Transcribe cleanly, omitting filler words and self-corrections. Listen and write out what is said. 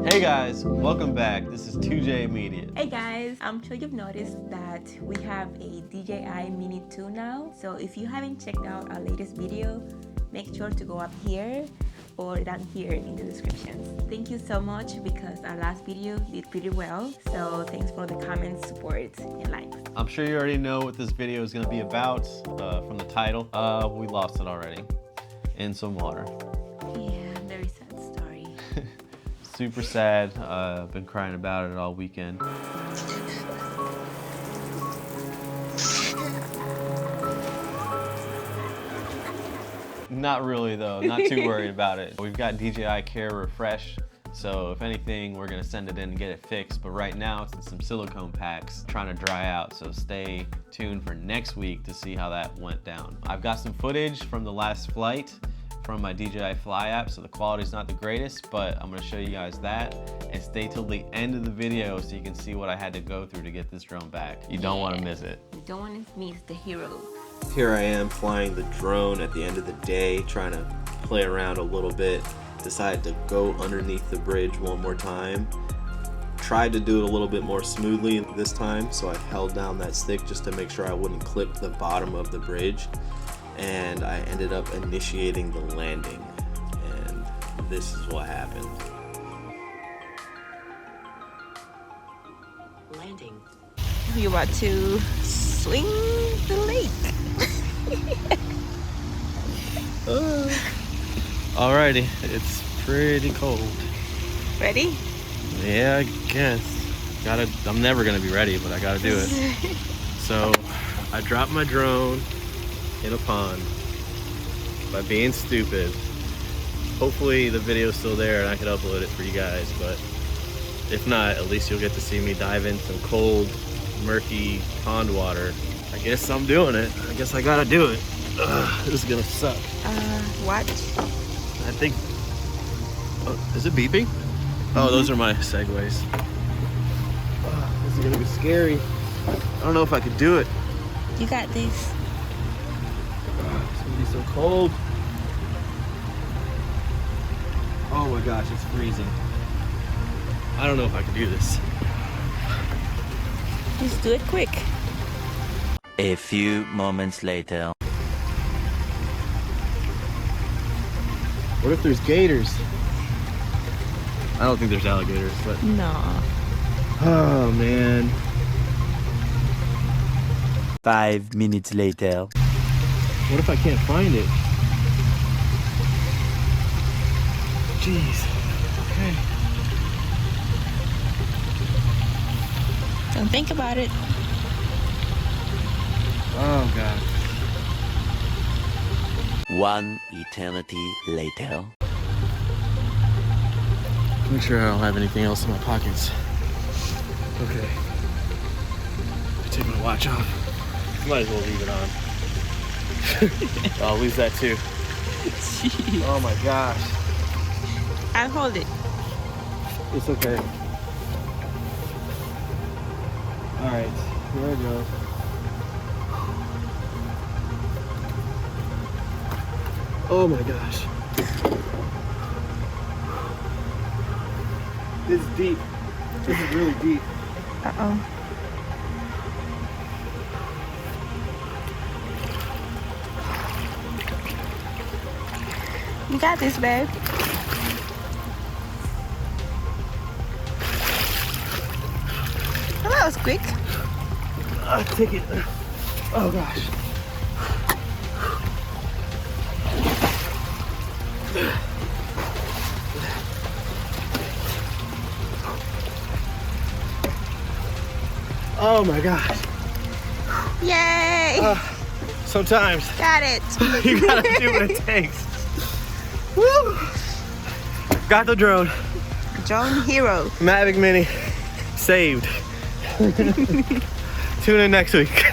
Hey guys, welcome back. This is DJI Mini. Hey guys, I'm sure you've noticed that we have a DJI Mini 2 now. So if you haven't checked out our latest video, make sure to go up here or down here in the description. Thank you so much because our last video did pretty well. So thanks for the comments, support, and likes. I'm sure you already know what this video is going to be about from the title. We lost it already in some water. Yeah, very sad story. Super sad. I've been crying about it all weekend. Not really though, not too worried about it. We've got DJI Care Refresh, so if anything, we're gonna send it in and get it fixed. But right now it's in some silicone packs trying to dry out, so stay tuned for next week to see how that went down. I've got some footage from the last flight from my DJI Fly app, so the quality's not the greatest, but I'm gonna show you guys that. And stay till the end of the video so you can see what I had to go through to get this drone back. You don't want to miss it. You don't want to miss the hero. Here I am flying the drone at the end of the day, trying to play around a little bit. Decided to go underneath the bridge one more time. Tried to do it a little bit more smoothly this time, so I held down that stick just to make sure I wouldn't clip the bottom of the bridge. And I ended up initiating the landing. And this is what happened. Landing. You're about to swing the lake. Alrighty, it's pretty cold. Ready? Yeah, I guess. I'm never gonna be ready, but I gotta do it. So I dropped my drone in a pond by being stupid. Hopefully the video's still there and I can upload it for you guys, but if not, at least you'll get to see me dive in some cold, murky pond water. I guess I'm doing it. I guess I gotta do it. Ugh, this is gonna suck. Watch. I think, oh, is it beeping? Oh, those are my segways. This is gonna be scary. I don't know if I could do it. You got this. It's gonna be so cold. Oh my gosh, it's freezing. I don't know if I can do this. Just do it quick. A few moments later. What if there's gators? I don't think there's alligators, but... No. Oh man. 5 minutes later. What if I can't find it? Jeez. Okay. Don't think about it. Oh god. 1 eternity later. Make sure I don't have anything else in my pockets. Okay. Take my watch off. Might as well leave it on. I'll lose that too. Jeez. Oh my gosh. I'll hold it. It's okay. Alright, here I go. Oh my gosh. This is deep. This is really deep. Uh-oh. You got this, babe. Well, that was quick. Take it. Oh gosh. Oh my gosh. Yay! Sometimes Got it. you gotta do what it takes. Woo! Got the drone. Drone hero. Mavic Mini saved. Tune in next week.